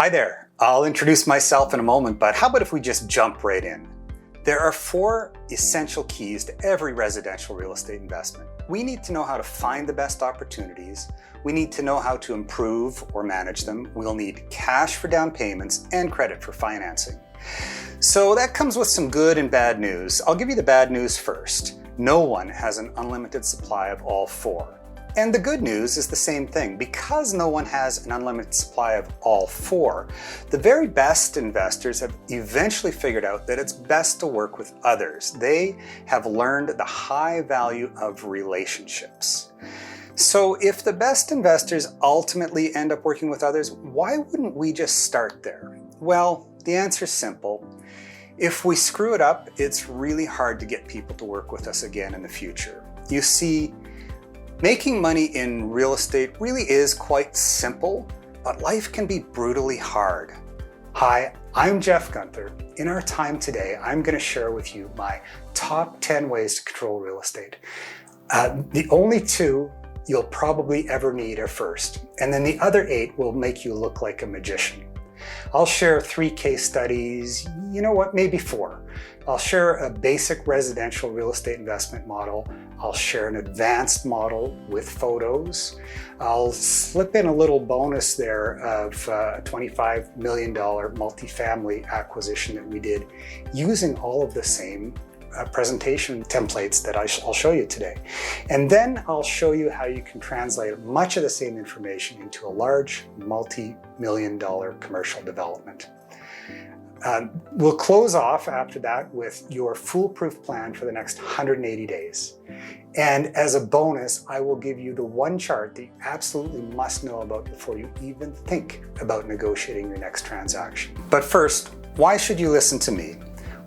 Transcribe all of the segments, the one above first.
Hi there. I'll introduce myself in a moment, but how about if we just jump right in? There are 4 essential keys to every residential real estate investment. We need to know how to find the best opportunities. We need to know how to improve or manage them. We'll need cash for down payments and credit for financing. So that comes with some good and bad news. I'll give you the bad news first. No one has an unlimited supply of all 4. And the good news is the same thing. Because no one has an unlimited supply of all 4, the very best investors have eventually figured out that it's best to work with others. They have learned the high value of relationships. So if the best investors ultimately end up working with others, why wouldn't we just start there? Well, the answer is simple. If we screw it up, it's really hard to get people to work with us again in the future. You see, making money in real estate really is quite simple, but life can be brutally hard. Hi, I'm Jeff Gunther. In our time today, I'm going to share with you my top 10 ways to control real estate. The only 2 you'll probably ever need are first, and then the other 8 will make you look like a magician. I'll share 3 case studies, maybe 4. I'll share a basic residential real estate investment model. I'll share an advanced model with photos. I'll slip in a little bonus there of a $25 million multifamily acquisition that we did using all of the same presentation templates that I'll show you today. And then I'll show you how you can translate much of the same information into a large multi-million-dollar commercial development. We'll close off after that with your foolproof plan for the next 180 days. And as a bonus, I will give you the one chart that you absolutely must know about before you even think about negotiating your next transaction. But first, why should you listen to me?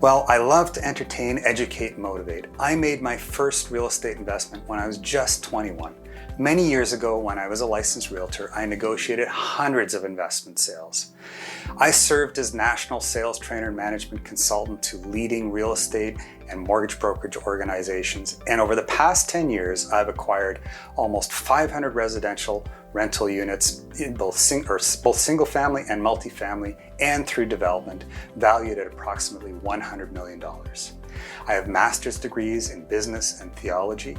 Well, I love to entertain, educate, and motivate. I made my first real estate investment when I was just 21. Many years ago, when I was a licensed realtor, I negotiated hundreds of investment sales. I served as national sales trainer and management consultant to leading real estate and mortgage brokerage organizations. And over the past 10 years, I've acquired almost 500 residential rental units in both single family and multifamily, and through development, valued at approximately $100 million. I have master's degrees in business and theology.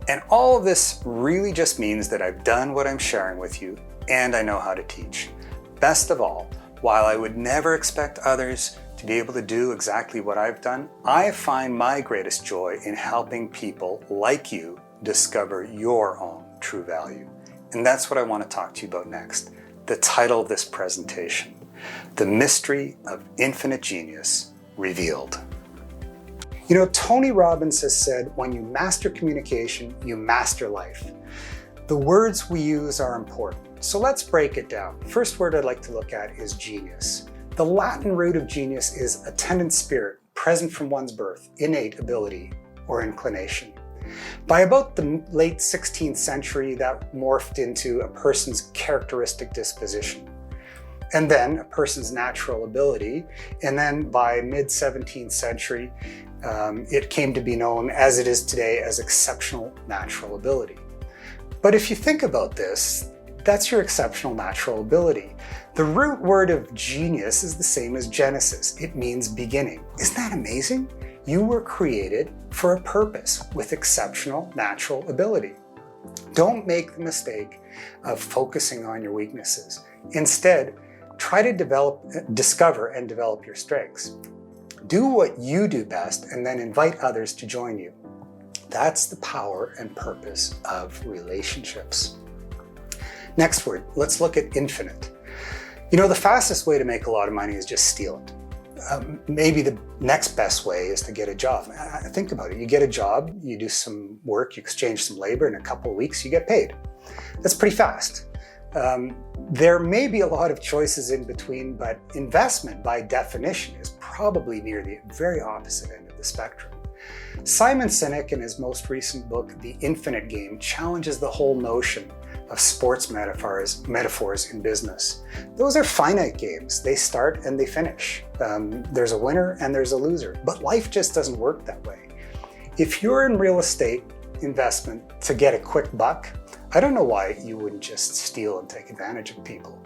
And all of this really just means that I've done what I'm sharing with you, and I know how to teach. Best of all, while I would never expect others to be able to do exactly what I've done, I find my greatest joy in helping people like you discover your own true value. And that's what I want to talk to you about next. The title of this presentation, The Mystery of Infinite Genius Revealed. Tony Robbins has said, when you master communication, you master life. The words we use are important, so let's break it down. First word I'd like to look at is genius. The Latin root of genius is attendant spirit, present from one's birth, innate ability or inclination. By about the late 16th century, that morphed into a person's characteristic disposition, and then a person's natural ability, and then by mid-17th century, it came to be known as it is today as exceptional natural ability. But if you think about this, that's your exceptional natural ability. The root word of genius is the same as Genesis. It means beginning. Isn't that amazing? You were created for a purpose with exceptional natural ability. Don't make the mistake of focusing on your weaknesses. Instead, try to discover and develop your strengths. Do what you do best and then invite others to join you. That's the power and purpose of relationships. Next word, let's look at infinite. The fastest way to make a lot of money is just steal it. Maybe the next best way is to get a job. Think about it. You get a job, you do some work, you exchange some labor, in a couple of weeks you get paid. That's pretty fast. There may be a lot of choices in between, but investment by definition is probably near the very opposite end of the spectrum. Simon Sinek, in his most recent book, The Infinite Game, challenges the whole notion of sports metaphors in business. Those are finite games. They start and they finish. There's a winner and there's a loser, but life just doesn't work that way. If you're in real estate investment to get a quick buck, I don't know why you wouldn't just steal and take advantage of people.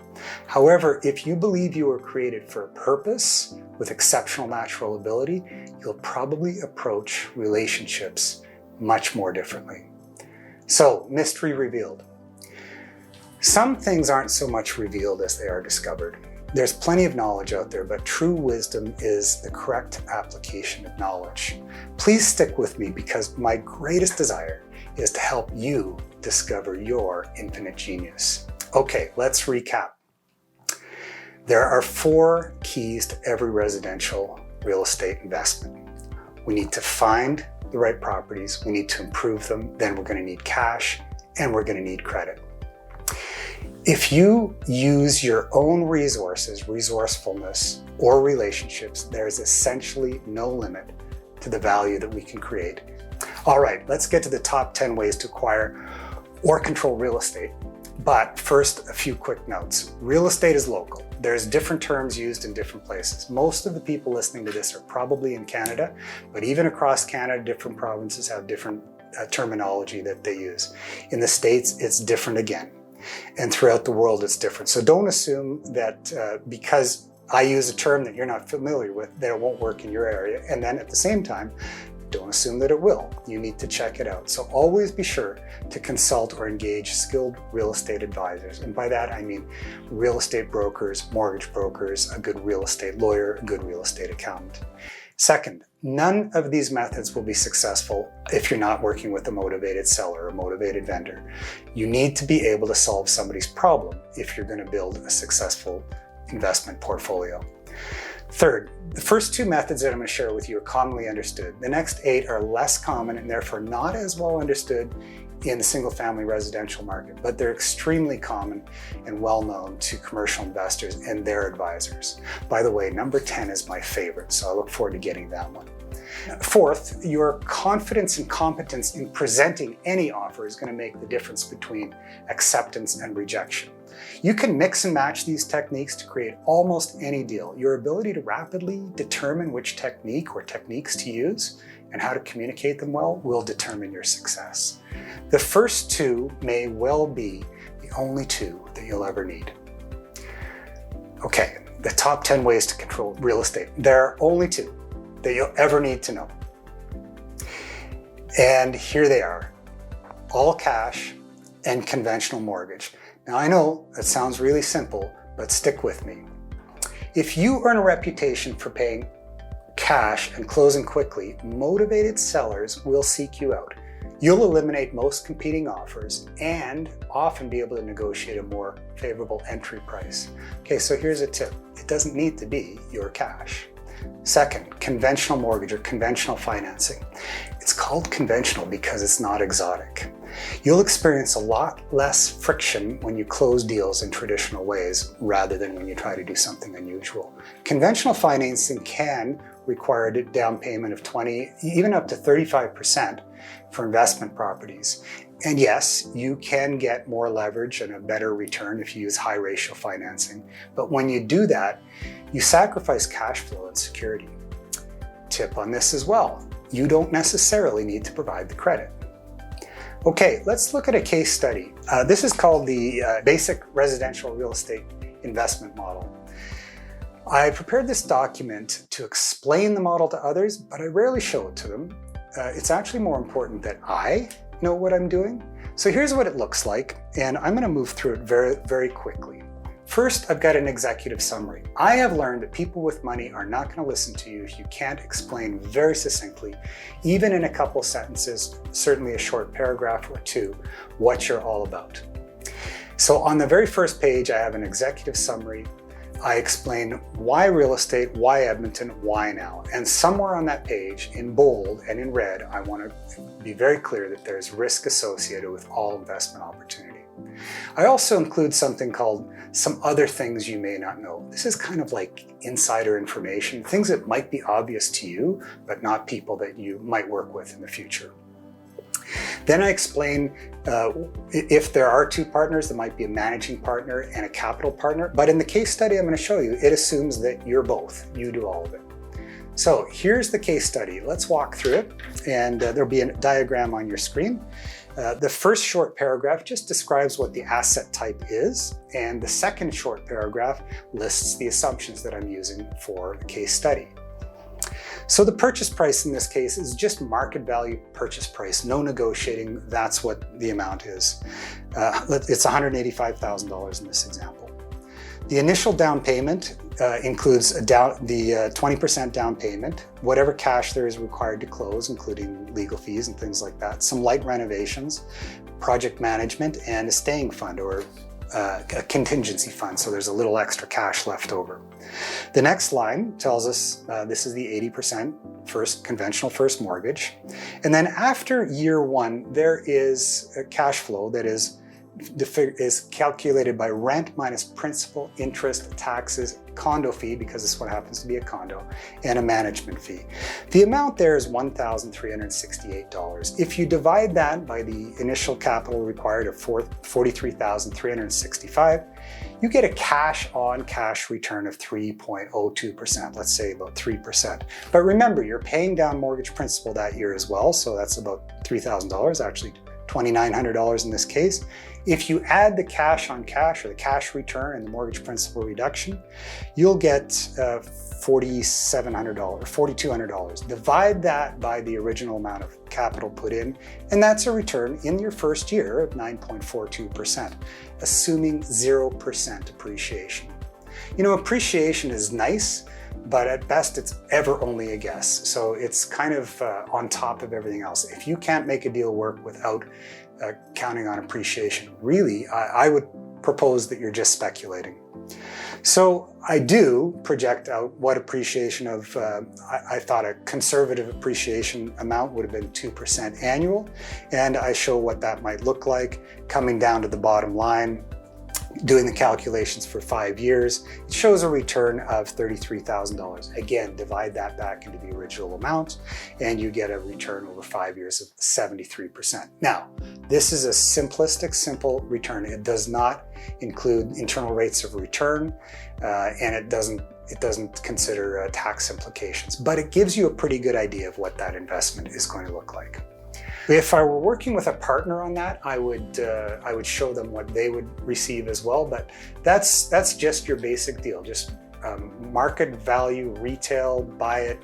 However, if you believe you were created for a purpose with exceptional natural ability, you'll probably approach relationships much more differently. So, mystery revealed. Some things aren't so much revealed as they are discovered. There's plenty of knowledge out there, but true wisdom is the correct application of knowledge. Please stick with me because my greatest desire is to help you discover your infinite genius. Okay, let's recap. There are 4 keys to every residential real estate investment. We need to find the right properties, we need to improve them, then we're going to need cash, and we're going to need credit. If you use your own resources, resourcefulness, or relationships, there's essentially no limit to the value that we can create. All right, let's get to the top 10 ways to acquire or control real estate. But first, a few quick notes. Real estate is local. There's different terms used in different places. Most of the people listening to this are probably in Canada, but even across Canada, different provinces have different terminology that they use. In the States, it's different again. And throughout the world, it's different. So don't assume that because I use a term that you're not familiar with, that it won't work in your area. And then at the same time, don't assume that it will. You need to check it out. So always be sure to consult or engage skilled real estate advisors. And by that, I mean real estate brokers, mortgage brokers, a good real estate lawyer, a good real estate accountant. Second, none of these methods will be successful if you're not working with a motivated seller or a motivated vendor. You need to be able to solve somebody's problem if you're going to build a successful investment portfolio. Third, the first 2 methods that I'm going to share with you are commonly understood. The next 8 are less common and therefore not as well understood in the single-family residential market, but they're extremely common and well-known to commercial investors and their advisors. By the way, number 10 is my favorite, so I look forward to getting that one. Fourth, your confidence and competence in presenting any offer is going to make the difference between acceptance and rejection. You can mix and match these techniques to create almost any deal. Your ability to rapidly determine which technique or techniques to use and how to communicate them well will determine your success. The first 2 may well be the only 2 that you'll ever need. Okay, the top 10 ways to control real estate. There are only 2 that you'll ever need to know. And here they are: all cash and conventional mortgage. Now I know that sounds really simple, but stick with me. If you earn a reputation for paying cash and closing quickly, motivated sellers will seek you out. You'll eliminate most competing offers and often be able to negotiate a more favorable entry price. Okay, so here's a tip. It doesn't need to be your cash. Second, conventional mortgage or conventional financing. It's called conventional because it's not exotic. You'll experience a lot less friction when you close deals in traditional ways rather than when you try to do something unusual. Conventional financing can require a down payment of 20, even up to 35% for investment properties. And yes, you can get more leverage and a better return if you use high ratio financing. But when you do that, you sacrifice cash flow and security. Tip on this as well: you don't necessarily need to provide the credit. Okay, let's look at a case study. This is called the Basic Residential Real Estate Investment Model. I prepared this document to explain the model to others, but I rarely show it to them. It's actually more important that I know what I'm doing. So here's what it looks like, and I'm going to move through it very, very quickly. First, I've got an executive summary. I have learned that people with money are not going to listen to you if you can't explain very succinctly, even in a couple sentences, certainly a short paragraph or 2, what you're all about. So on the very first page, I have an executive summary. I explain why real estate, why Edmonton, why now. And somewhere on that page, in bold and in red, I want to be very clear that there's risk associated with all investment opportunity. I also include something called some other things you may not know. This is kind of like insider information, things that might be obvious to you, but not people that you might work with in the future. Then I explain if there are 2 partners, there might be a managing partner and a capital partner. But in the case study I'm going to show you, it assumes that you're both. You do all of it. So here's the case study. Let's walk through it, and there'll be a diagram on your screen. The first short paragraph just describes what the asset type is, and the second short paragraph lists the assumptions that I'm using for the case study. So the purchase price in this case is just market value purchase price, no negotiating, that's what the amount is. It's $185,000 in this example. The initial down payment includes the 20% down payment, whatever cash there is required to close, including legal fees and things like that, some light renovations, project management, and a staying fund or a contingency fund, so there's a little extra cash left over. The next line tells us this is the 80% conventional first mortgage. And then after year one, there is a cash flow that is calculated by rent minus principal, interest, taxes, condo fee, because this one happens to be a condo, and a management fee. The amount there is $1,368. If you divide that by the initial capital required of $43,365, you get a cash on cash return of 3.02%, let's say about 3%. But remember, you're paying down mortgage principal that year as well, so that's about $3,000, actually $2,900 in this case. If you add the cash on cash or the cash return and the mortgage principal reduction, you'll get $4,200. Divide that by the original amount of capital put in, and that's a return in your first year of 9.42%, assuming 0% appreciation. You know, appreciation is nice, but at best it's ever only a guess. So it's kind of on top of everything else. If you can't make a deal work without counting on appreciation, really, I would propose that you're just speculating. So I do project out what appreciation of, I thought a conservative appreciation amount would have been 2% annual, and I show what that might look like, coming down to the bottom line, doing the calculations for 5 years. It shows a return of $33,000. Again, divide that back into the original amount, and you get a return over 5 years of 73%. Now, this is a simplistic, simple return. It does not include internal rates of return, and it doesn't consider tax implications, but it gives you a pretty good idea of what that investment is going to look like. If I were working with a partner on that, I would show them what they would receive as well. But that's just your basic deal. Just market value, retail, buy it,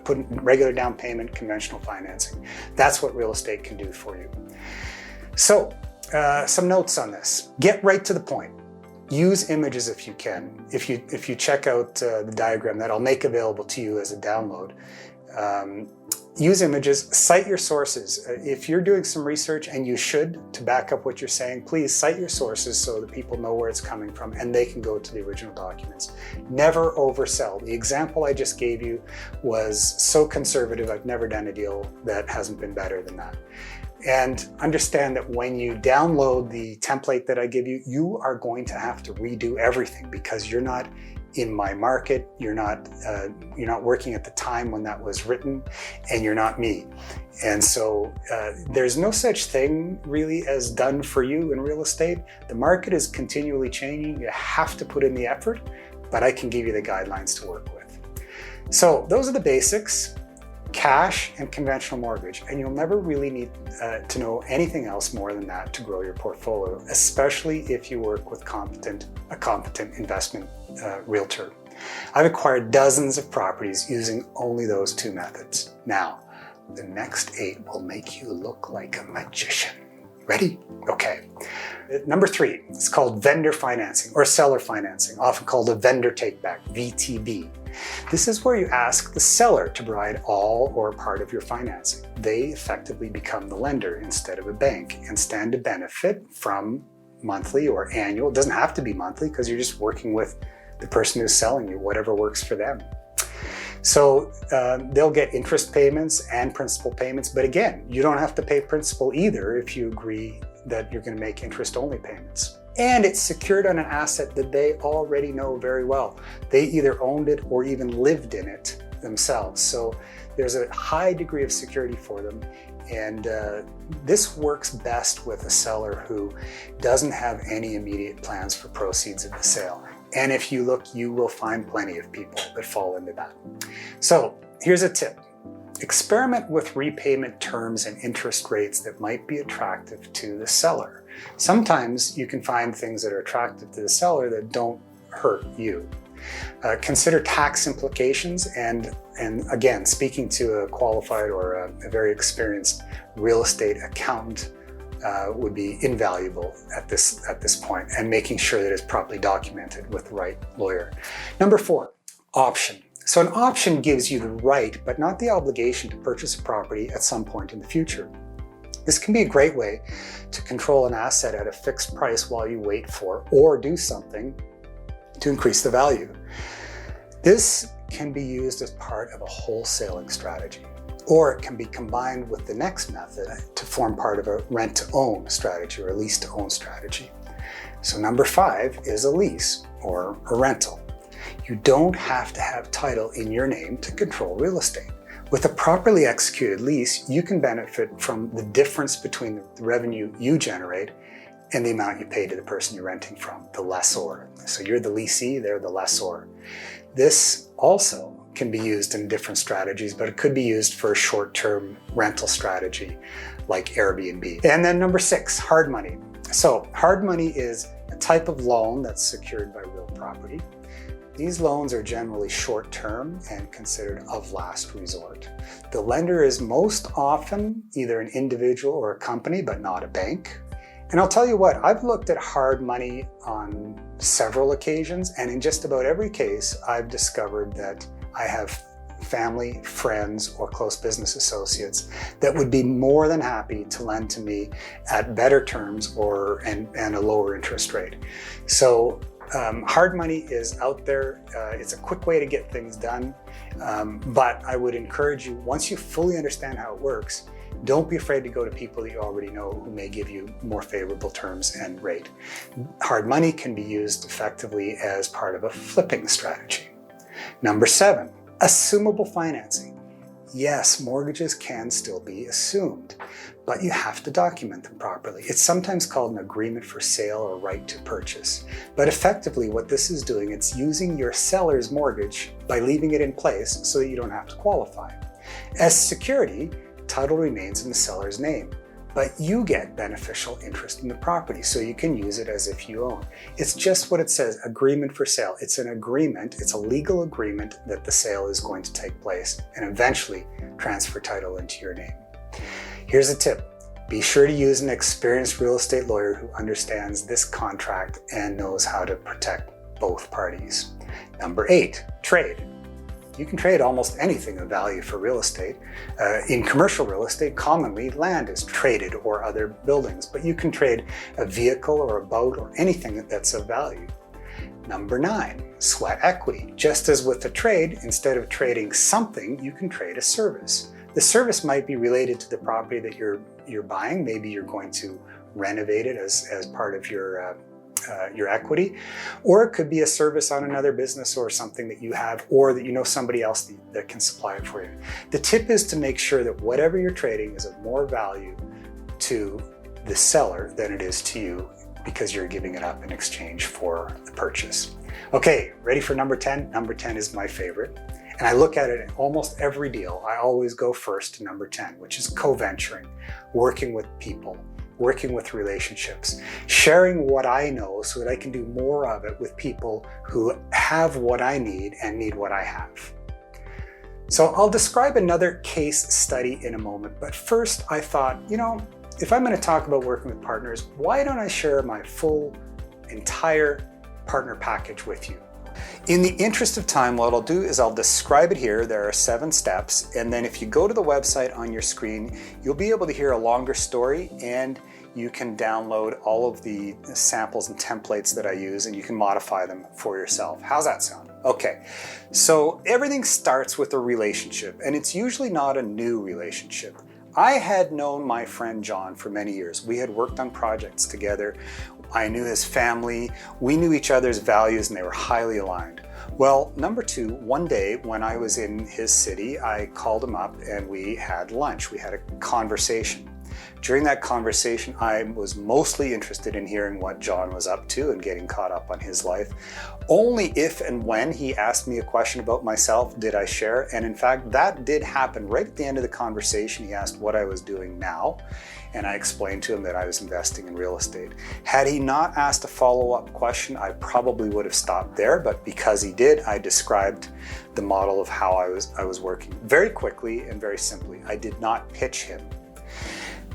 put in regular down payment, conventional financing. That's what real estate can do for you. So some notes on this. Get right to the point. Use images if you can. If you check out the diagram that I'll make available to you as a download. Use images, cite your sources. If you're doing some research, and you should, to back up what you're saying, please cite your sources so that people know where it's coming from and they can go to the original documents. Never oversell. The example I just gave you was so conservative, I've never done a deal that hasn't been better than that. And understand that when you download the template that I give you, you are going to have to redo everything because you're not in my market, you're not working at the time when that was written, and you're not me. And so there's no such thing really as done for you in real estate. The market is continually changing. You have to put in the effort, but I can give you the guidelines to work with. So those are the basics: cash and conventional mortgage, and you'll never really need to know anything else more than that to grow your portfolio, especially if you work with a competent investment realtor. I've acquired dozens of properties using only those two methods. Now, the next 8 will make you look like a magician. Ready? Okay. Number 3, it's called vendor financing or seller financing, often called a vendor take-back, VTB. This is where you ask the seller to provide all or part of your financing. They effectively become the lender instead of a bank and stand to benefit from monthly or annual. It doesn't have to be monthly because you're just working with the person who's selling you, whatever works for them. So they'll get interest payments and principal payments, but again, you don't have to pay principal either if you agree that you're going to make interest-only payments. And it's secured on an asset that they already know very well. They either owned it or even lived in it themselves. So there's a high degree of security for them. And this works best with a seller who doesn't have any immediate plans for proceeds of the sale. And if you look, you will find plenty of people that fall into that. So here's a tip. Experiment with repayment terms and interest rates that might be attractive to the seller. Sometimes you can find things that are attractive to the seller that don't hurt you. Consider tax implications, and again, speaking to a qualified or a very experienced real estate accountant would be invaluable at this point, and making sure that it's properly documented with the right lawyer. Number 4, option. So an option gives you the right, but not the obligation, to purchase a property at some point in the future. This can be a great way to control an asset at a fixed price while you wait for or do something to increase the value. This can be used as part of a wholesaling strategy, or it can be combined with the next method to form part of a rent-to-own strategy or a lease-to-own strategy. So number 5 is a lease or a rental. You don't have to have title in your name to control real estate. With a properly executed lease, you can benefit from the difference between the revenue you generate and the amount you pay to the person you're renting from, the lessor. So you're the leasee, they're the lessor. This also can be used in different strategies, but it could be used for a short-term rental strategy like Airbnb. And then number 6, hard money. So hard money is a type of loan that's secured by real property. These loans are generally short-term and considered of last resort. The lender is most often either an individual or a company, but not a bank. And I'll tell you what, I've looked at hard money on several occasions, and in just about every case, I've discovered that I have family, friends, or close business associates that would be more than happy to lend to me at better terms and a lower interest rate. So hard money is out there. It's a quick way to get things done, but I would encourage you, once you fully understand how it works, don't be afraid to go to people that you already know who may give you more favorable terms and rate. Hard money can be used effectively as part of a flipping strategy. Number 7, assumable financing. Yes, mortgages can still be assumed, but you have to document them properly. It's sometimes called an agreement for sale or right to purchase. But effectively what this is doing, it's using your seller's mortgage by leaving it in place so that you don't have to qualify. As security, title remains in the seller's name, but you get beneficial interest in the property, so you can use it as if you own. It's just what it says, agreement for sale. It's an agreement, it's a legal agreement that the sale is going to take place and eventually transfer title into your name. Here's a tip. Be sure to use an experienced real estate lawyer who understands this contract and knows how to protect both parties. Number 8, trade. You can trade almost anything of value for real estate. In commercial real estate, commonly land is traded or other buildings, but you can trade a vehicle or a boat or anything that's of value. Number 9, sweat equity. Just as with a trade, instead of trading something, you can trade a service. The service might be related to the property that you're buying. Maybe you're going to renovate it as part of your equity, or it could be a service on another business or something that you have, or that you know somebody else that can supply it for you. The tip is to make sure that whatever you're trading is of more value to the seller than it is to you, because you're giving it up in exchange for the purchase. Okay, ready for number 10? Number 10 is my favorite, and I look at it in almost every deal. I always go first to number 10, which is co-venturing, working with people, working with relationships, sharing what I know so that I can do more of it with people who have what I need and need what I have. So I'll describe another case study in a moment, but first I thought, if I'm going to talk about working with partners, why don't I share my full, entire partner package with you? In the interest of time, what I'll do is I'll describe it here. There are 7 steps, and then if you go to the website on your screen, you'll be able to hear a longer story, and you can download all of the samples and templates that I use, and you can modify them for yourself. How's that sound? Okay, so everything starts with a relationship, and it's usually not a new relationship. I had known my friend John for many years. We had worked on projects together. I knew his family. We knew each other's values, and they were highly aligned. Well, number 2, one day when I was in his city, I called him up and we had lunch. We had a conversation. During that conversation, I was mostly interested in hearing what John was up to and getting caught up on his life. Only if and when he asked me a question about myself did I share, and in fact that did happen right at the end of the conversation. He asked what I was doing now, and I explained to him that I was investing in real estate. Had he not asked a follow-up question, I probably would have stopped there, but because he did, I described the model of how I was working very quickly and very simply. I did not pitch him.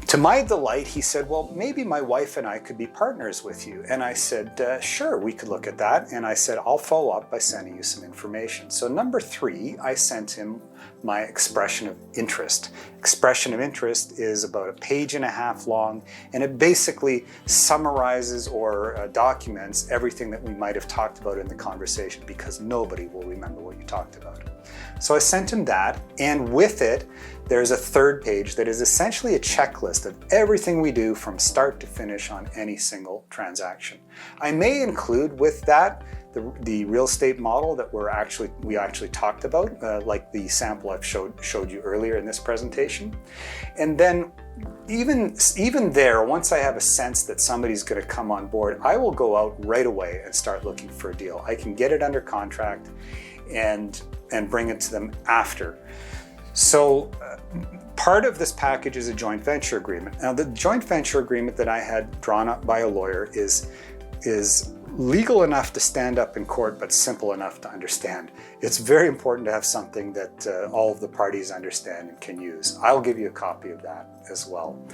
To my delight, he said, well, maybe my wife and I could be partners with you. And I said, sure, we could look at that. And I said, I'll follow up by sending you some information. So number 3, I sent him my expression of interest. Expression of interest is about 1.5 pages long, and it basically summarizes or documents everything that we might have talked about in the conversation, because nobody will remember what you talked about. So I sent him that, and with it, there's a 3rd page that is essentially a checklist of everything we do from start to finish on any single transaction. I may include with that the real estate model that we actually talked about, like the sample I've showed you earlier in this presentation. And then even there, once I have a sense that somebody's going to come on board, I will go out right away and start looking for a deal. I can get it under contract and bring it to them after. So part of this package is a joint venture agreement. Now, the joint venture agreement that I had drawn up by a lawyer is legal enough to stand up in court, but simple enough to understand. It's very important to have something that all of the parties understand and can use. I'll give you a copy of that as well.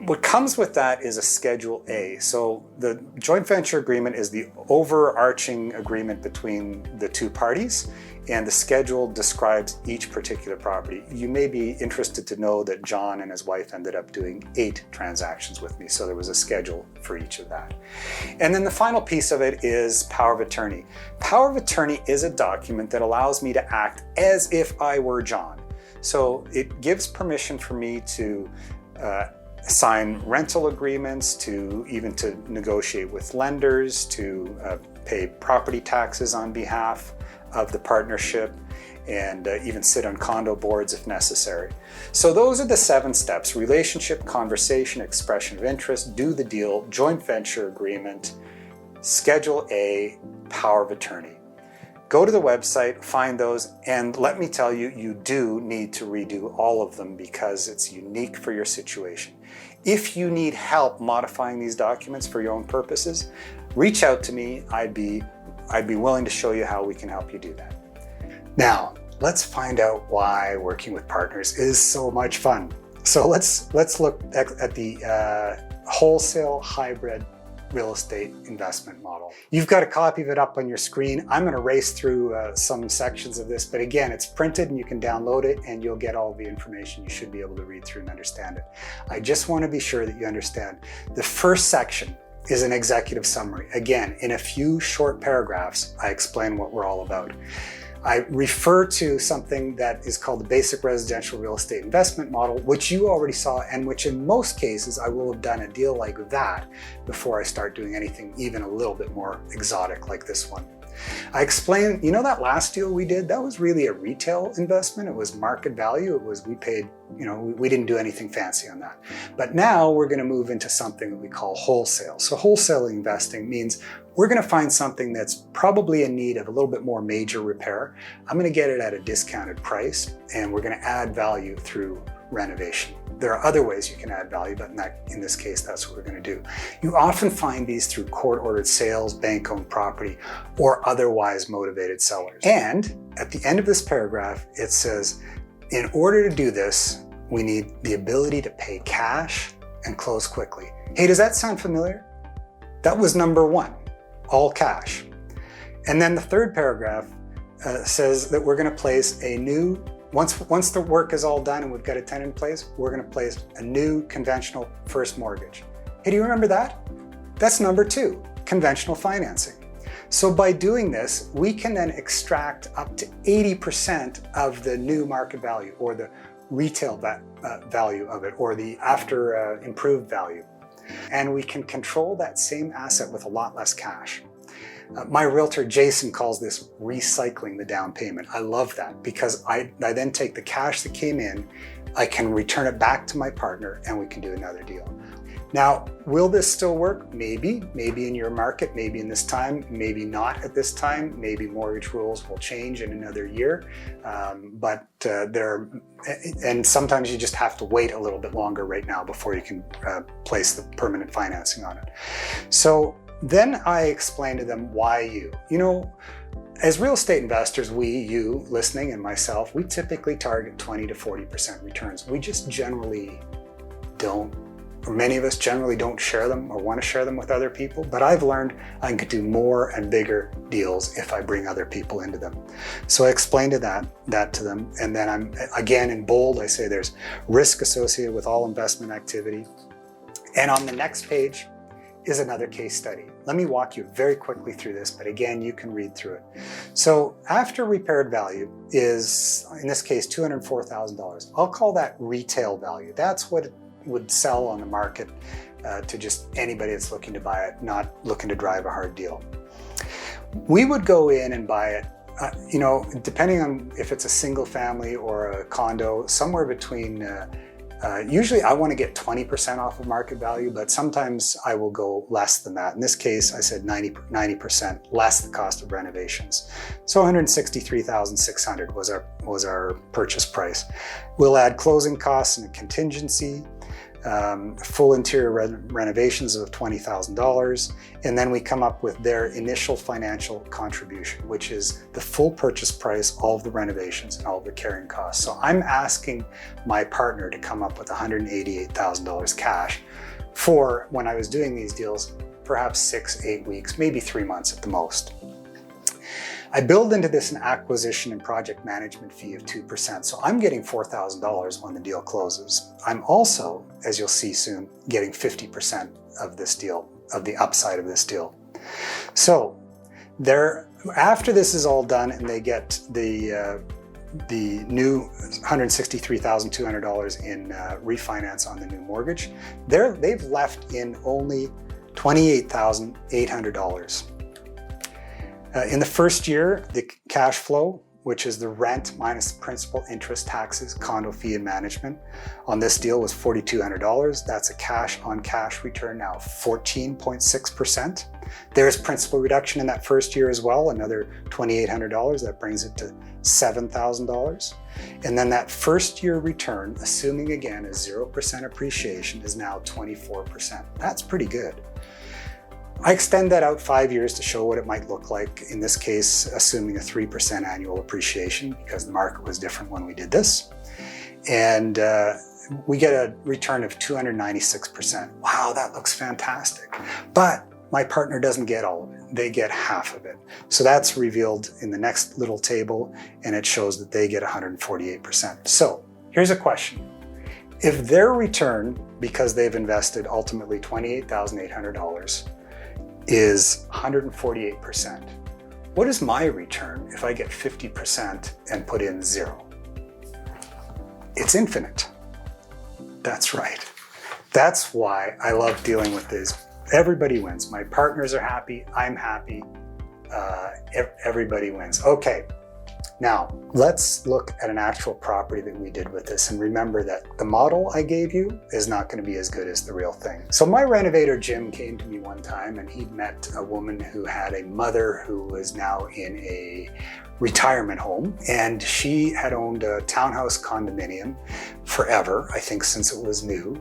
What comes with that is a Schedule A. So the joint venture agreement is the overarching agreement between the 2 parties, and the schedule describes each particular property. You may be interested to know that John and his wife ended up doing 8 transactions with me, so there was a schedule for each of that. And then the final piece of it is power of attorney. Power of attorney is a document that allows me to act as if I were John. So it gives permission for me to sign rental agreements, to negotiate with lenders, to pay property taxes on behalf of the partnership, and even sit on condo boards if necessary. So those are the 7 steps: relationship, conversation, expression of interest, do the deal, joint venture agreement, Schedule A, power of attorney. Go to the website, find those, and let me tell you, you do need to redo all of them because it's unique for your situation. If you need help modifying these documents for your own purposes, reach out to me. I'd be willing to show you how we can help you do that. Now, let's find out why working with partners is so much fun. So let's look at the wholesale hybrid real estate investment model. You've got a copy of it up on your screen. I'm going to race through some sections of this, but again, it's printed and you can download it and you'll get all the information. You should be able to read through and understand it. I just want to be sure that you understand. The first section is an executive summary. Again, in a few short paragraphs, I explain what we're all about. I refer to something that is called the basic residential real estate investment model, which you already saw, and which in most cases I will have done a deal like that before I start doing anything even a little bit more exotic like this one. I explained, that last deal we did, that was really a retail investment. It was market value. We paid, we didn't do anything fancy on that. But now we're going to move into something that we call wholesale. So wholesale investing means we're going to find something that's probably in need of a little bit more major repair. I'm going to get it at a discounted price, and we're going to add value through renovation. There are other ways you can add value, but in this case, that's what we're going to do. You often find these through court-ordered sales, bank-owned property, or otherwise motivated sellers. And at the end of this paragraph, it says, in order to do this, we need the ability to pay cash and close quickly. Hey, does that sound familiar? That was number 1, all cash. And then the 3rd paragraph says that we're going to place a new Once the work is all done and we've got a tenant in place, we're going to place a new conventional first mortgage. Hey, do you remember that? That's number 2, conventional financing. So by doing this, we can then extract up to 80% of the new market value, or the retail value of it, or the after improved value. And we can control that same asset with a lot less cash. My realtor, Jason, calls this recycling the down payment. I love that because I then take the cash that came in, I can return it back to my partner, and we can do another deal. Now, will this still work? Maybe in your market, maybe in this time, maybe not at this time. Maybe mortgage rules will change in another year. And sometimes you just have to wait a little bit longer right now before you can place the permanent financing on it. So then I explain to them why you. As real estate investors, you listening and myself, we typically target 20 to 40% returns. We just generally don't, or many of us generally don't share them or want to share them with other people, but I've learned I can do more and bigger deals if I bring other people into them. So I explained that to them, and then I'm, again in bold, I say there's risk associated with all investment activity. And on the next page is another case study. Let me walk you very quickly through this, but again, you can read through it. So after repaired value is, in this case, $204,000. I'll call that retail value. That's what it would sell on the market to just anybody that's looking to buy it, not looking to drive a hard deal. We would go in and buy it, depending on if it's a single family or a condo, somewhere between, usually I want to get 20% off of market value, but sometimes I will go less than that. In this case, I said 90% less the cost of renovations. So $163,600 was our purchase price. We'll add closing costs and a contingency, full interior renovations of $20,000, and then we come up with their initial financial contribution, which is the full purchase price, all of the renovations and all of the carrying costs. So I'm asking my partner to come up with $188,000 cash for, when I was doing these deals, perhaps 6-8 weeks, maybe 3 months at the most. I build into this an acquisition and project management fee of 2%. So I'm getting $4,000 when the deal closes. I'm also, as you'll see soon, getting 50% of this deal, of the upside of this deal. So after this is all done and they get the new $163,200 in refinance on the new mortgage, they've left in only $28,800. In the first year, the cash flow, which is the rent minus principal, interest, taxes, condo fee, and management, on this deal was $4,200. That's a cash on cash return now of 14.6%. There's principal reduction in that first year as well, another $2,800. That brings it to $7,000. And then that first year return, assuming again a 0% appreciation, is now 24%. That's pretty good. I extend that out 5 years to show what it might look like, in this case, assuming a 3% annual appreciation, because the market was different when we did this. And we get a return of 296%. Wow, that looks fantastic. But my partner doesn't get all of it. They get half of it. So that's revealed in the next little table, and it shows that they get 148%. So here's a question. If their return, because they've invested ultimately $28,800, is 148%. What is my return if I get 50% and put in 0? It's infinite. That's right. That's why I love dealing with this. Everybody wins. My partners are happy. I'm happy. Everybody wins. Okay. Now, let's look at an actual property that we did with this, and remember that the model I gave you is not going to be as good as the real thing. So my renovator, Jim, came to me one time, and he'd met a woman who had a mother who was now in a retirement home, and she had owned a townhouse condominium forever, I think since it was new,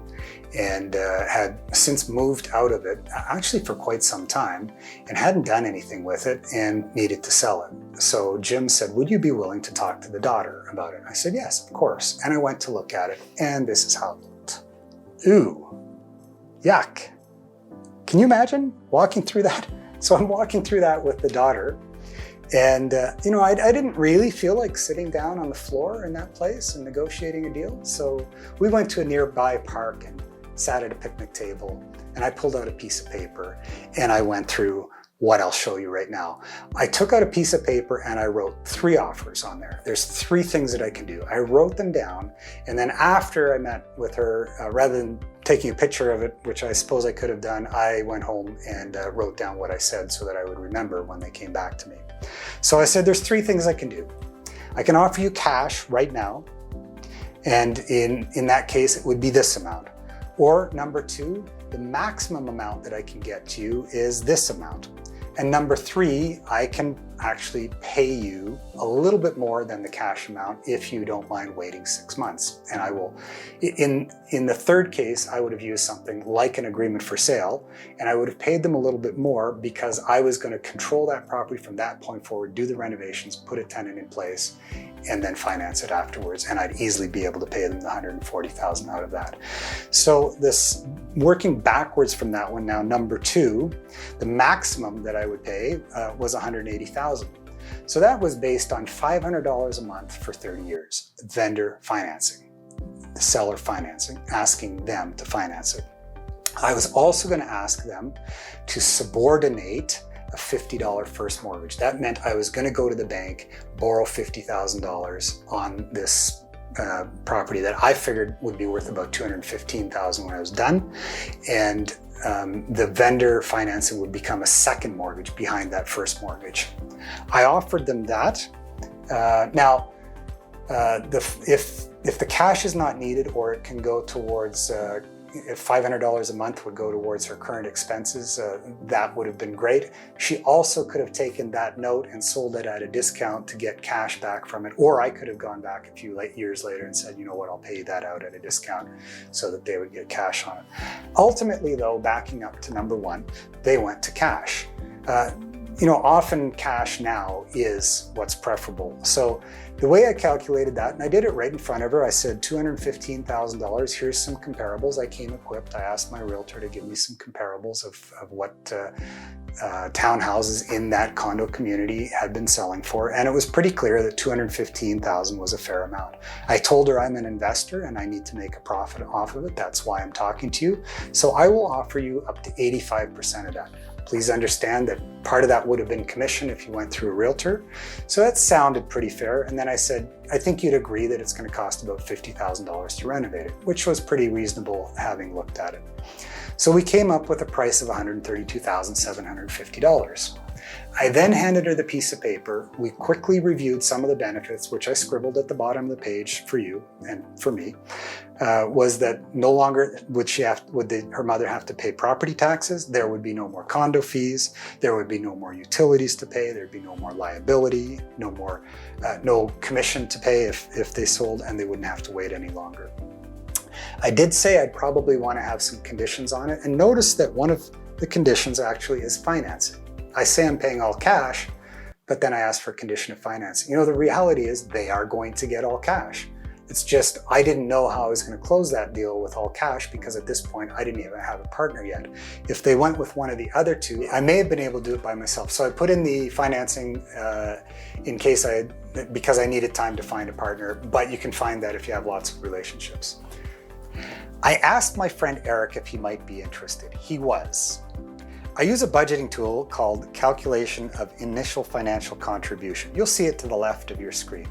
and had since moved out of it, actually for quite some time, and hadn't done anything with it and needed to sell it. So Jim said, would you be willing to talk to the daughter about it? I said, yes, of course. And I went to look at it, and this is how it looked. Ooh, yuck. Can you imagine walking through that? So I'm walking through that with the daughter, and I didn't really feel like sitting down on the floor in that place and negotiating a deal. So we went to a nearby park and sat at a picnic table, and I pulled out a piece of paper and I went through what I'll show you right now. I took out a piece of paper and I wrote 3 offers on there. There's 3 things that I can do. I wrote them down, and then after I met with her, rather than taking a picture of it, which I suppose I could have done, I went home and wrote down what I said so that I would remember when they came back to me. So I said, there's three things I can do. I can offer you cash right now, and in that case, it would be this amount. Or number two, the maximum amount that I can get to you is this amount. And number three, I can actually pay you a little bit more than the cash amount if you don't mind waiting 6 months. And I will, in the third case, I would have used something like an agreement for sale, and I would have paid them a little bit more because I was going to control that property from that point forward, do the renovations, put a tenant in place, and then finance it afterwards. And I'd easily be able to pay them the $140,000 out of that. So this, working backwards from that one now, number two, the maximum that I would pay was $180,000. So that was based on $500 a month for 30 years, vendor financing, seller financing, asking them to finance it. I was also going to ask them to subordinate a $50 first mortgage. That meant I was going to go to the bank, borrow $50,000 on this property that I figured would be worth about $215,000 when I was done, and the vendor financing would become a second mortgage behind that first mortgage. I offered them that. Now, if the cash is not needed, or it can go towards if $500 a month would go towards her current expenses, that would have been great. She also could have taken that note and sold it at a discount to get cash back from it, or I could have gone back a few years later and said, you know what, I'll pay that out at a discount so that they would get cash on it. Ultimately though, backing up to number one, they went to cash. Often cash now is what's preferable. So the way I calculated that, and I did it right in front of her, I said $215,000, here's some comparables. I came equipped. I asked my realtor to give me some comparables of what townhouses in that condo community had been selling for. And it was pretty clear that $215,000 was a fair amount. I told her I'm an investor and I need to make a profit off of it. That's why I'm talking to you. So I will offer you up to 85% of that. Please understand that part of that would have been commission if you went through a realtor. So that sounded pretty fair. And then I said, I think you'd agree that it's going to cost about $50,000 to renovate it, which was pretty reasonable having looked at it. So we came up with a price of $132,750. I then handed her the piece of paper. We quickly reviewed some of the benefits, which I scribbled at the bottom of the page for you and for me, was that no longer would her mother have to pay property taxes. There would be no more condo fees. There would be no more utilities to pay. There'd be no more liability, no commission to pay if they sold, and they wouldn't have to wait any longer. I did say I'd probably want to have some conditions on it, and notice that one of the conditions actually is financing. I say I'm paying all cash, but then I ask for condition of financing. The reality is they are going to get all cash. It's just, I didn't know how I was going to close that deal with all cash because at this point, I didn't even have a partner yet. If they went with one of the other two, I may have been able to do it by myself. So I put in the financing because I needed time to find a partner, but you can find that if you have lots of relationships. I asked my friend Eric if he might be interested. He was. I use a budgeting tool called Calculation of Initial Financial Contribution. You'll see it to the left of your screen.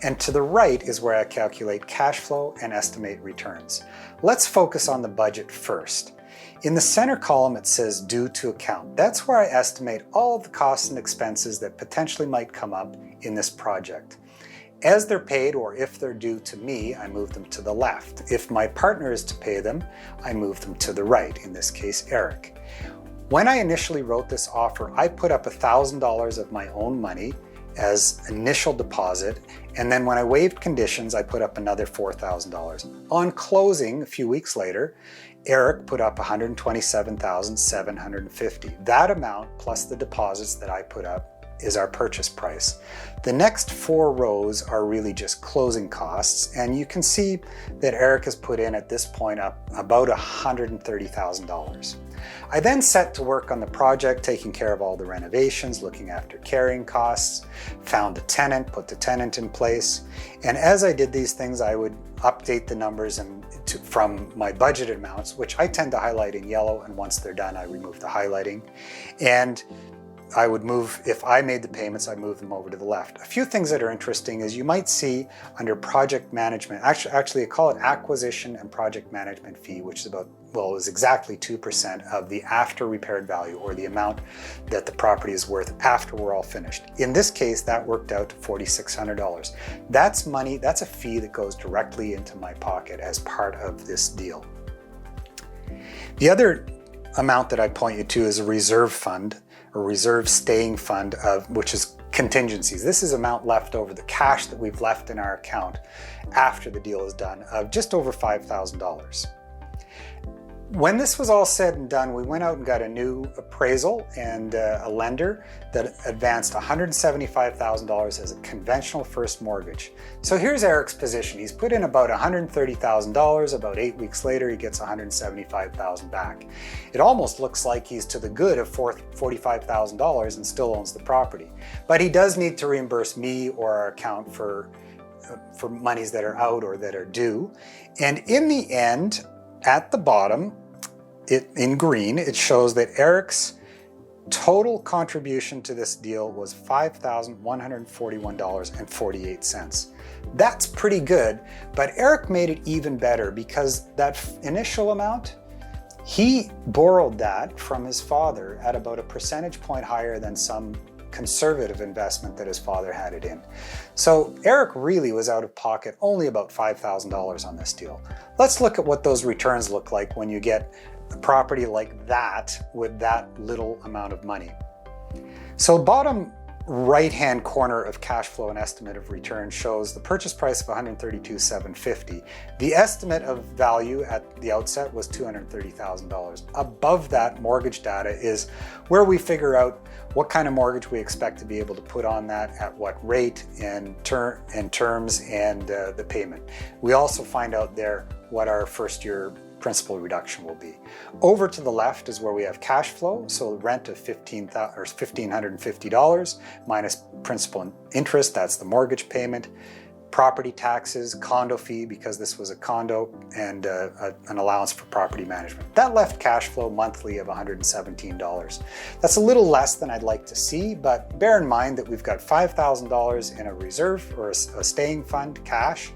And to the right is where I calculate cash flow and estimate returns. Let's focus on the budget first. In the center column, it says due to account. That's where I estimate all of the costs and expenses that potentially might come up in this project. As they're paid, or if they're due to me, I move them to the left. If my partner is to pay them, I move them to the right, in this case, Eric. When I initially wrote this offer, I put up $1,000 of my own money as initial deposit, and then when I waived conditions, I put up another $4,000. On closing, a few weeks later, Eric put up $127,750. That amount, plus the deposits that I put up, is our purchase price. The next 4 rows are really just closing costs, and you can see that Eric has put in at this point up about $130,000. I then set to work on the project, taking care of all the renovations, looking after carrying costs, found a tenant, put the tenant in place, and as I did these things, I would update the numbers from my budgeted amounts, which I tend to highlight in yellow, and once they're done, I remove the highlighting. And I would move, if I made the payments, I'd move them over to the left. A few things that are interesting is you might see under project management, actually I call it acquisition and project management fee, which is about, well, it was exactly 2% of the after repaired value, or the amount that the property is worth after we're all finished. In this case, that worked out to $4,600. That's money, that's a fee that goes directly into my pocket as part of this deal. The other amount that I point you to is a reserve fund, or reserve staying fund, which is contingencies. This is amount left over, the cash that we've left in our account after the deal is done, of just over $5,000. When this was all said and done, we went out and got a new appraisal and a lender that advanced $175,000 as a conventional first mortgage. So here's Eric's position. He's put in about $130,000. About 8 weeks later, he gets $175,000 back. It almost looks like he's to the good of $45,000 and still owns the property. But he does need to reimburse me or our account for monies that are out or that are due. And in the end, at the bottom, in green, it shows that Eric's total contribution to this deal was $5,141.48. That's pretty good, but Eric made it even better because that initial amount, he borrowed that from his father at about a percentage point higher than some conservative investment that his father had it in. So Eric really was out of pocket only about $5,000 on this deal. Let's look at what those returns look like when you get a property like that with that little amount of money. So bottom right-hand corner of cash flow and estimate of return shows the purchase price of $132,750. The estimate of value at the outset was $230,000. Above that, mortgage data is where we figure out what kind of mortgage we expect to be able to put on that, at what rate and terms, and the payment. We also find out there what our first year principal reduction will be. Over to the left is where we have cash flow, so rent of $1,550 minus principal and interest, that's the mortgage payment, property taxes, condo fee because this was a condo, and an allowance for property management. That left cash flow monthly of $117. That's a little less than I'd like to see, but bear in mind that we've got $5,000 in a reserve or a staying fund, cash.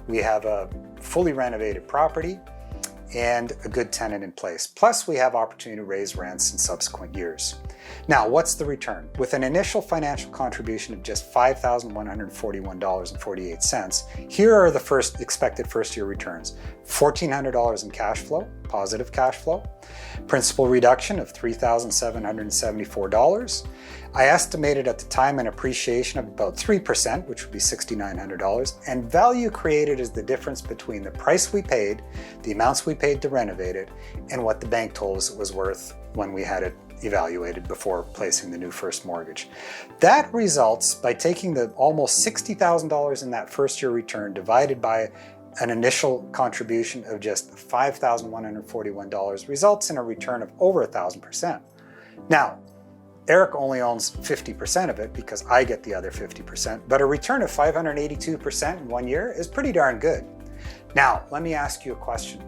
We have a fully renovated property and a good tenant in place. Plus, we have opportunity to raise rents in subsequent years. Now, what's the return? With an initial financial contribution of just $5,141.48, here are the expected first-year returns. $1,400 in cash flow, positive cash flow. Principal reduction of $3,774. I estimated at the time an appreciation of about 3%, which would be $6,900, and value created is the difference between the price we paid, the amounts we paid to renovate it, and what the bank told us it was worth when we had it evaluated before placing the new first mortgage. That results by taking the almost $60,000 in that first year return divided by an initial contribution of just $5,141 results in a return of over 1,000%. Now, Eric only owns 50% of it because I get the other 50%, but a return of 582% in 1 year is pretty darn good. Now, let me ask you a question.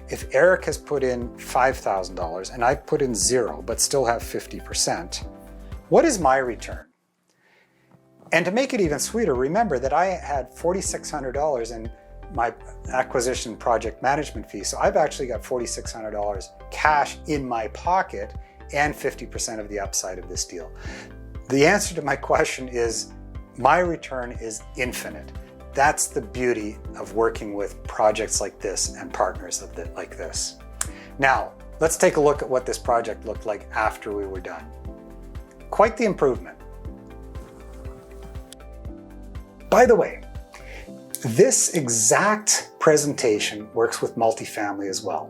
If Eric has put in $5,000 and I put in 0 but still have 50%, what is my return? And to make it even sweeter, remember that I had $4,600 in my acquisition project management fee, so I've actually got $4,600 cash in my pocket and 50% of the upside of this deal. The answer to my question is my return is infinite. That's the beauty of working with projects like this and partners like this. Now, let's take a look at what this project looked like after we were done. Quite the improvement. By the way, this exact presentation works with multifamily as well,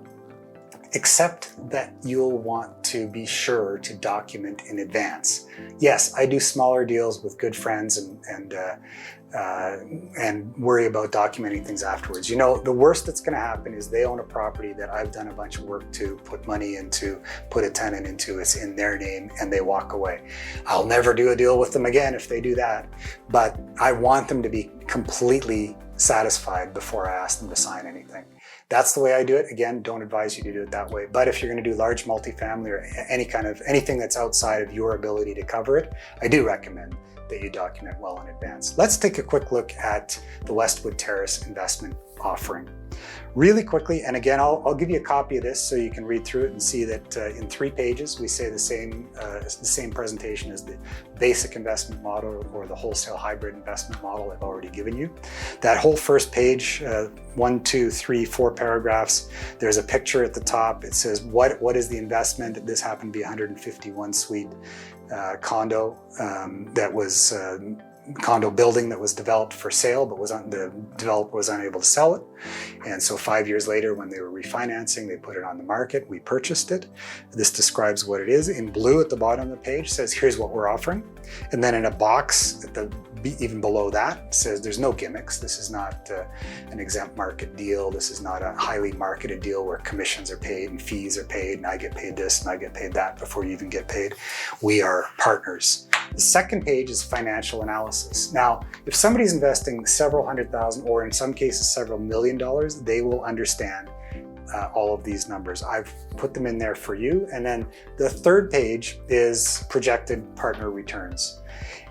except that you'll want to be sure to document in advance. Yes, I do smaller deals with good friends and worry about documenting things afterwards. You know, the worst that's going to happen is they own a property that I've done a bunch of work to put money into, put a tenant into, it's in their name, and they walk away. I'll never do a deal with them again if they do that, but I want them to be completely satisfied before I ask them to sign anything. That's the way I do it. Again, don't advise you to do it that way. But if you're going to do large multifamily or anything that's outside of your ability to cover it, I do recommend that you document well in advance. Let's take a quick look at the Westwood Terrace investment offering. Really quickly, and again, I'll give you a copy of this so you can read through it and see that in 3 pages we say the same presentation as the basic investment model or the wholesale hybrid investment model I've already given you. That whole first page, 1, 2, 3, 4 paragraphs, there's a picture at the top. It says what is the investment. This happened to be a 151 suite condo that was condo building that was developed for sale, but the developer was unable to sell it. And so 5 years later, when they were refinancing, they put it on the market. We purchased it. This describes what it is. In blue at the bottom of the page says, here's what we're offering. And then in a box at even below that says there's no gimmicks. This is not an exempt market deal. This is not a highly marketed deal where commissions are paid and fees are paid and I get paid this and I get paid that before you even get paid. We are partners. The second page is financial analysis. Now, if somebody's investing several $100,000 or in some cases several $1 million, they will understand all of these numbers. I've put them in there for you. And then the third page is projected partner returns.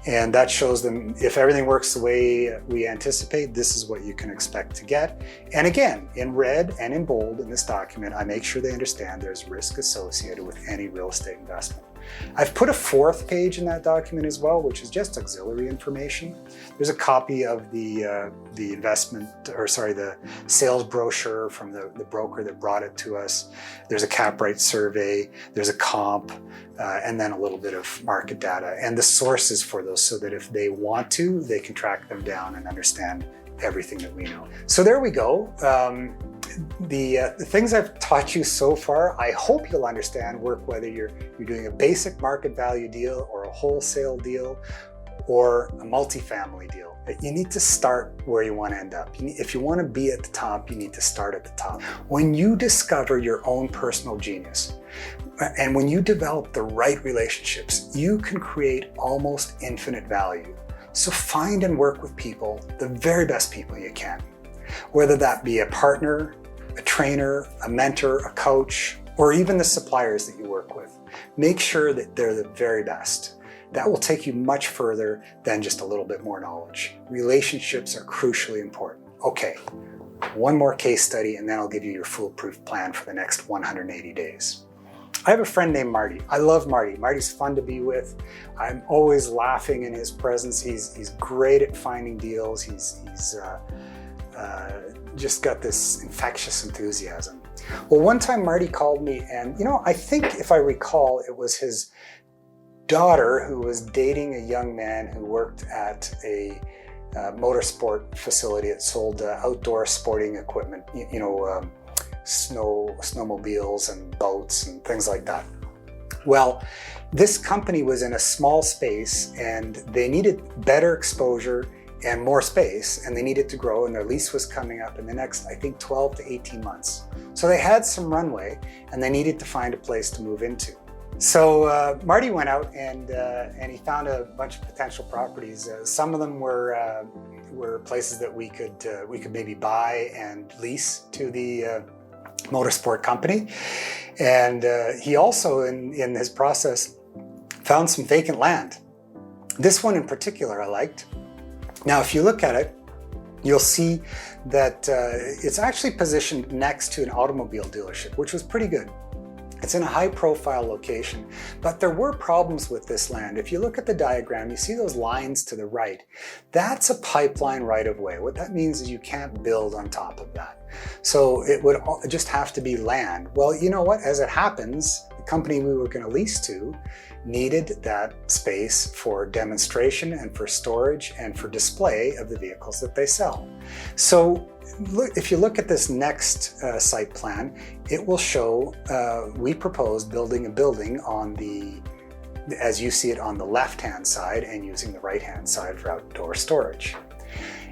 And that shows them if everything works the way we anticipate, this is what you can expect to get. And again, in red and in bold in this document, I make sure they understand there's risk associated with any real estate investment. I've put a 4th page in that document as well, which is just auxiliary information. There's a copy of the sales brochure from the broker that brought it to us. There's a cap rate survey, there's a comp, and then a little bit of market data and the sources for those so that if they want to, they can track them down and understand everything that we know. So there we go. The things I've taught you so far, I hope you'll understand work whether you're doing a basic market value deal or a wholesale deal or a multifamily deal. You need to start where you want to end up. If you want to be at the top, you need to start at the top. When you discover your own personal genius, and when you develop the right relationships, you can create almost infinite value. So find and work with people, the very best people you can. Whether that be a partner, a trainer, a mentor, a coach, or even the suppliers that you work with. Make sure that they're the very best. That will take you much further than just a little bit more knowledge. Relationships are crucially important. Okay, one more case study and then I'll give you your foolproof plan for the next 180 days. I have a friend named Marty. I love Marty. Marty's fun to be with. I'm always laughing in his presence. He's great at finding deals. He's just got this infectious enthusiasm. Well, one time Marty called me and, I think if I recall, it was his daughter who was dating a young man who worked at a motorsport facility that sold outdoor sporting equipment, snowmobiles and boats and things like that. Well, this company was in a small space and they needed better exposure and more space, and they needed to grow, and their lease was coming up in the next, I think, 12 to 18 months. So they had some runway and they needed to find a place to move into. So Marty went out and he found a bunch of potential properties. Some of them were places that we could maybe buy and lease to the motorsport company. And he also, in his process, found some vacant land. This one in particular I liked. Now, if you look at it, you'll see that it's actually positioned next to an automobile dealership, which was pretty good. It's in a high-profile location, but there were problems with this land. If you look at the diagram, you see those lines to the right. That's a pipeline right-of-way. What that means is you can't build on top of that. So it would just have to be land. Well, you know what? As it happens, the company we were going to lease to needed that space for demonstration and for storage and for display of the vehicles that they sell. So if you look at this next site plan, it will show we propose building a building on as you see it, on the left-hand side and using the right-hand side for outdoor storage.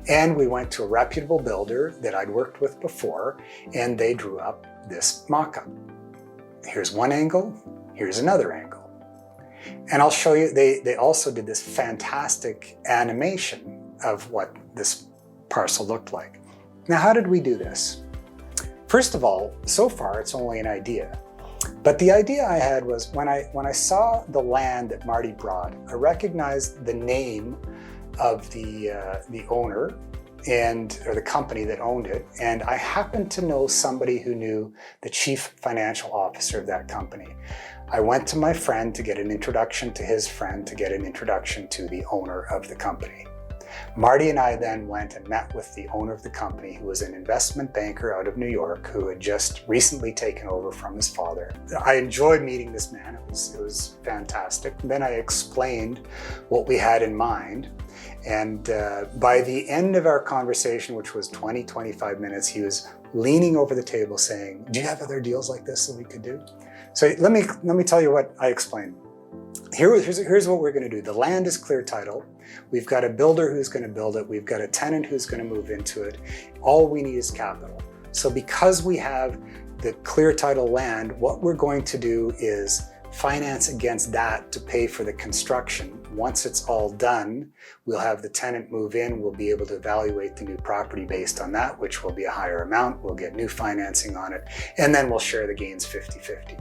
And we went to a reputable builder that I'd worked with before, and they drew up this mock-up. Here's one angle, here's another angle. And I'll show you, they also did this fantastic animation of what this parcel looked like. Now, how did we do this? First of all, so far it's only an idea. But the idea I had was when I saw the land that Marty brought, I recognized the name of the owner or the company that owned it, and I happened to know somebody who knew the chief financial officer of that company. I went to my friend to get an introduction to his friend to get an introduction to the owner of the company. Marty and I then went and met with the owner of the company, who was an investment banker out of New York, who had just recently taken over from his father. I enjoyed meeting this man. It was fantastic. And then I explained what we had in mind. And by the end of our conversation, which was 20-25 minutes, he was leaning over the table saying, "Do you have other deals like this that we could do?" So let me tell you what I explained. Here's what we're going to do. The land is clear title. We've got a builder who's going to build it. We've got a tenant who's going to move into it. All we need is capital. So because we have the clear title land, what we're going to do is finance against that to pay for the construction. Once it's all done, we'll have the tenant move in. We'll be able to evaluate the new property based on that, which will be a higher amount. We'll get new financing on it, and then we'll share the gains 50-50.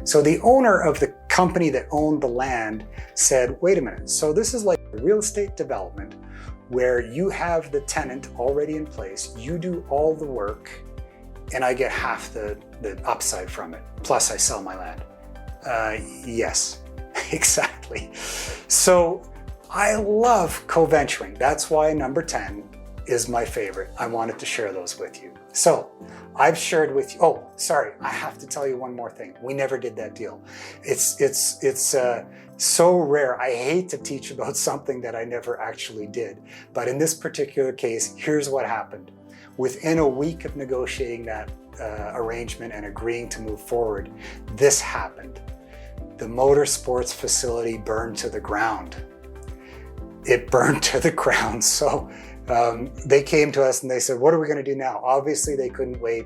So the owner of the company that owned the land said, wait a minute, so this is like a real estate development where you have the tenant already in place, you do all the work, and I get half the upside from it, plus I sell my land. Yes, exactly. So I love co-venturing. That's why number 10 is my favorite. I wanted to share those with you. So I've shared with you, oh, sorry, I have to tell you one more thing. We never did that deal. It's so rare. I hate to teach about something that I never actually did. But in this particular case, here's what happened. Within a week of negotiating that arrangement and agreeing to move forward, this happened. The motorsports facility burned to the ground. It burned to the ground. So they came to us and they said, what are we going to do now? Obviously, they couldn't wait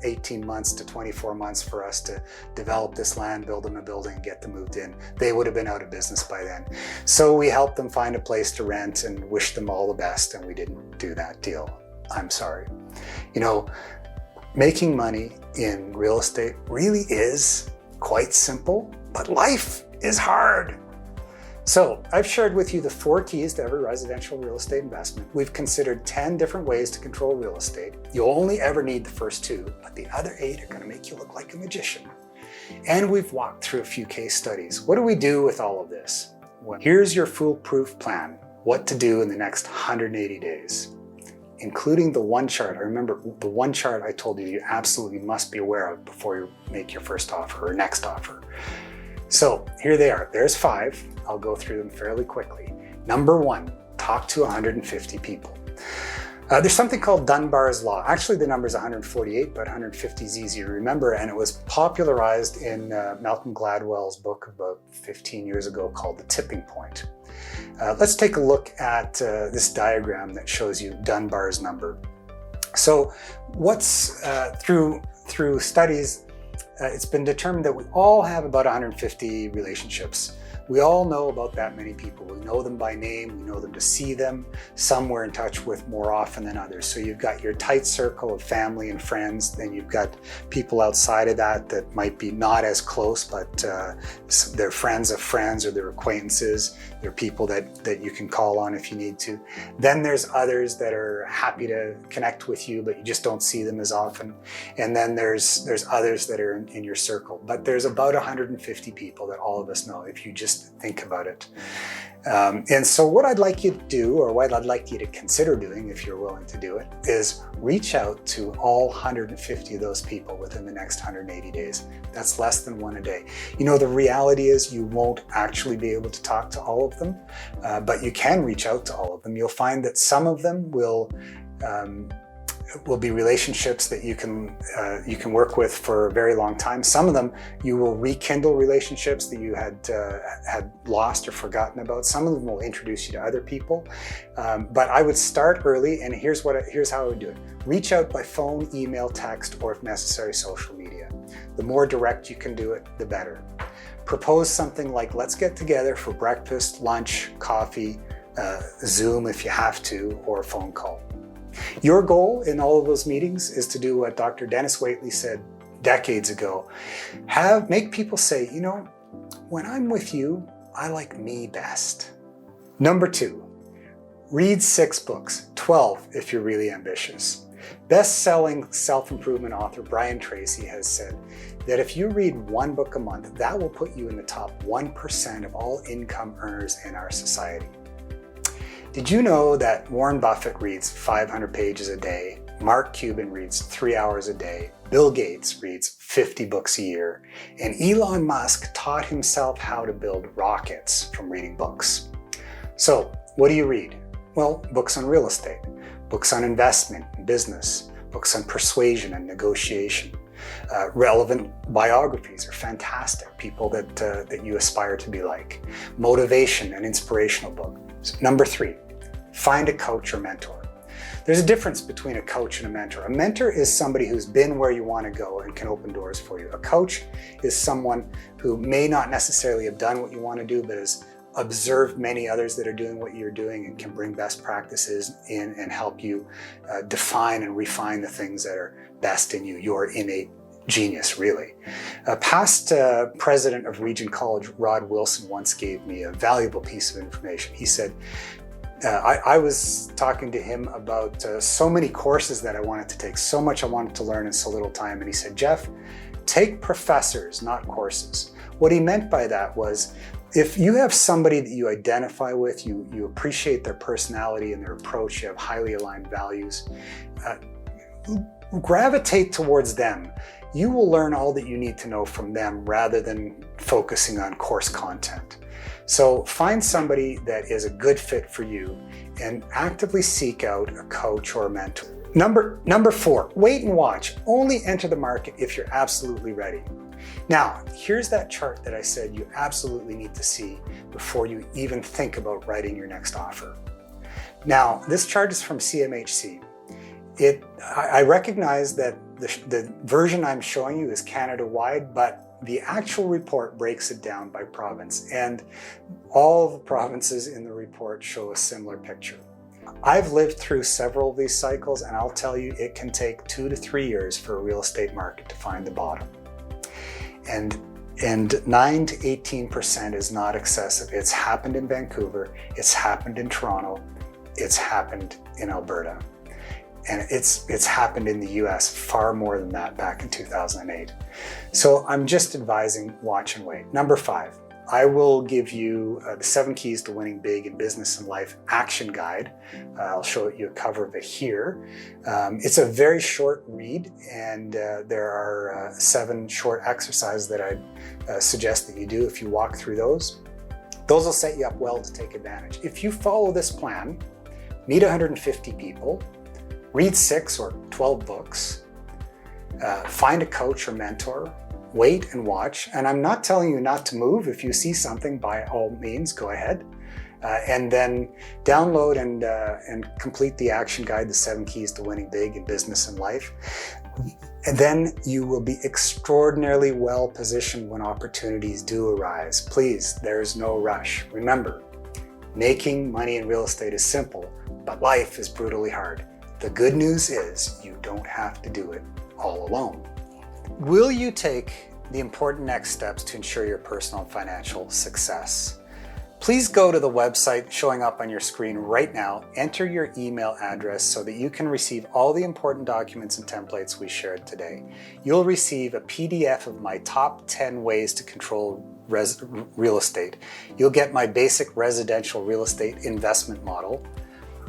18 months to 24 months for us to develop this land, build them a building, and get them moved in. They would have been out of business by then. So we helped them find a place to rent and wished them all the best, and we didn't do that deal. I'm sorry. You know, making money in real estate really is quite simple, but life is hard. So I've shared with you the 4 keys to every residential real estate investment. We've considered 10 different ways to control real estate. You'll only ever need the first 2, but the other 8 are going to make you look like a magician. And we've walked through a few case studies. What do we do with all of this? Well, here's your foolproof plan. What to do in the next 180 days. Including the one chart. I remember the one chart I told you absolutely must be aware of before you make your first offer or next offer. So here they are. There's 5. I'll go through them fairly quickly. Number 1, talk to 150 people. There's something called Dunbar's Law. Actually, the number is 148, but 150 is easy to remember, and it was popularized in Malcolm Gladwell's book about 15 years ago called The Tipping Point. Let's take a look at this diagram that shows you Dunbar's number. So what's through studies, it's been determined that we all have about 150 relationships. We all know about that many people. We know them by name, we know them to see them. Some we're in touch with more often than others. So you've got your tight circle of family and friends, then you've got people outside of that might be not as close, but they're friends of friends or they're acquaintances. They're people that you can call on if you need to. Then there's others that are happy to connect with you, but you just don't see them as often. And then there's others that are in your circle. But there's about 150 people that all of us know if you just think about it. And so what I'd like you to do, or what I'd like you to consider doing if you're willing to do it, is reach out to all 150 of those people within the next 180 days. That's less than 1 a day. You know, the reality is you won't actually be able to talk to all of them, but you can reach out to all of them. You'll find that some of them will be relationships that you can work with for a very long time. Some of them you will rekindle relationships that you had lost or forgotten about. Some of them will introduce you to other people. But I would start early, and here's how I would do it. Reach out by phone, email, text, or if necessary, social media. The more direct you can do it, the better. Propose something like, let's get together for breakfast, lunch, coffee, Zoom if you have to, or a phone call. Your goal in all of those meetings is to do what Dr. Dennis Waitley said decades ago. Make people say, you know, when I'm with you, I like me best. Number 2, read 6 books, 12 if you're really ambitious. Best-selling self-improvement author Brian Tracy has said that if you read 1 book a month, that will put you in the top 1% of all income earners in our society. Did you know that Warren Buffett reads 500 pages a day, Mark Cuban reads 3 hours a day, Bill Gates reads 50 books a year, and Elon Musk taught himself how to build rockets from reading books? So, what do you read? Well, books on real estate, books on investment and business, books on persuasion and negotiation. Relevant biographies are fantastic, people that you aspire to be like. Motivation and inspirational books. Number 3, find a coach or mentor. There's a difference between a coach and a mentor. A mentor is somebody who's been where you want to go and can open doors for you. A coach is someone who may not necessarily have done what you want to do, but has observed many others that are doing what you're doing and can bring best practices in and help you define and refine the things that are best in you, your innate genius, really. A past president of Regent College, Rod Wilson, once gave me a valuable piece of information. He said, I was talking to him about so many courses that I wanted to take, so much I wanted to learn in so little time. And he said, Jeff, take professors, not courses. What he meant by that was, if you have somebody that you identify with, you appreciate their personality and their approach, you have highly aligned values, gravitate towards them. You will learn all that you need to know from them rather than focusing on course content. So find somebody that is a good fit for you and actively seek out a coach or a mentor. Number 4, wait and watch. Only enter the market if you're absolutely ready. Now, here's that chart that I said you absolutely need to see before you even think about writing your next offer. Now, this chart is from CMHC. I recognize that the version I'm showing you is Canada-wide, but the actual report breaks it down by province, and all the provinces in the report show a similar picture. I've lived through several of these cycles, and I'll tell you it can take 2 to 3 years for a real estate market to find the bottom. And 9 to 18% is not excessive. It's happened in Vancouver, it's happened in Toronto, it's happened in Alberta. And it's happened in the US far more than that back in 2008. So I'm just advising, watch and wait. Number 5, I will give you the 7 keys to winning big in business and life action guide. I'll show you a cover of it here. It's a very short read, and there are 7 short exercises that I'd suggest that you do. If you walk through those will set you up well to take advantage. If you follow this plan, meet 150 people, read 6 or 12 books, find a coach or mentor, wait and watch. And I'm not telling you not to move. If you see something, by all means, go ahead. And then download and complete the action guide, the 7 keys to winning big in business and life. And then you will be extraordinarily well positioned when opportunities do arise. Please, there's no rush. Remember, making money in real estate is simple, but life is brutally hard. The good news is you don't have to do it all alone. Will you take the important next steps to ensure your personal and financial success? Please go to the website showing up on your screen right now, enter your email address so that you can receive all the important documents and templates we shared today. You'll receive a PDF of my top 10 ways to control real estate. You'll get my basic residential real estate investment model.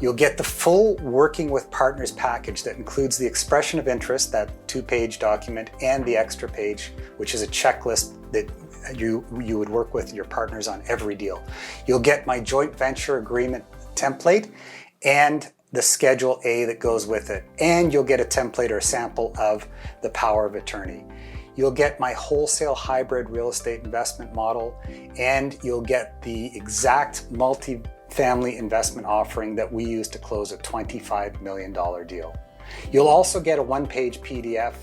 You'll get the full Working with Partners package that includes the expression of interest, that 2-page document, and the extra page, which is a checklist that you would work with your partners on every deal. You'll get my joint venture agreement template and the Schedule A that goes with it. And you'll get a template or a sample of the power of attorney. You'll get my wholesale hybrid real estate investment model, and you'll get the exact multifamily investment offering that we use to close a $25 million deal. You'll also get a 1-page PDF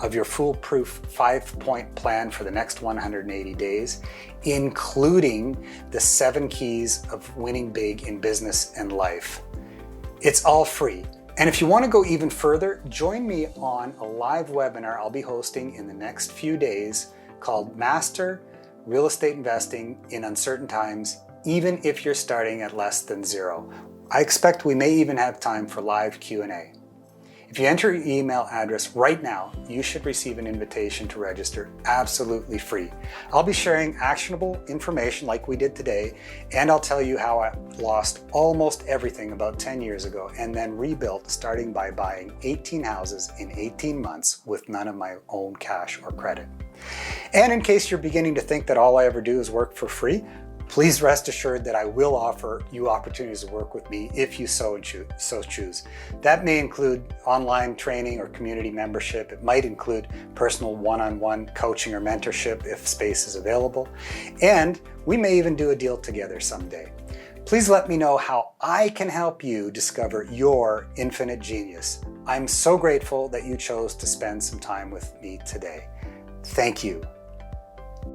of your foolproof 5-point plan for the next 180 days, including the 7 keys of winning big in business and life. It's all free. And if you want to go even further, join me on a live webinar I'll be hosting in the next few days called Master Real Estate Investing in Uncertain Times, even if you're starting at less than zero. I expect we may even have time for live Q&A. If you enter your email address right now, you should receive an invitation to register absolutely free. I'll be sharing actionable information like we did today, and I'll tell you how I lost almost everything about 10 years ago and then rebuilt, starting by buying 18 houses in 18 months with none of my own cash or credit. And in case you're beginning to think that all I ever do is work for free, please rest assured that I will offer you opportunities to work with me if you so choose. That may include online training or community membership. It might include personal one-on-one coaching or mentorship if space is available. And we may even do a deal together someday. Please let me know how I can help you discover your infinite genius. I'm so grateful that you chose to spend some time with me today. Thank you.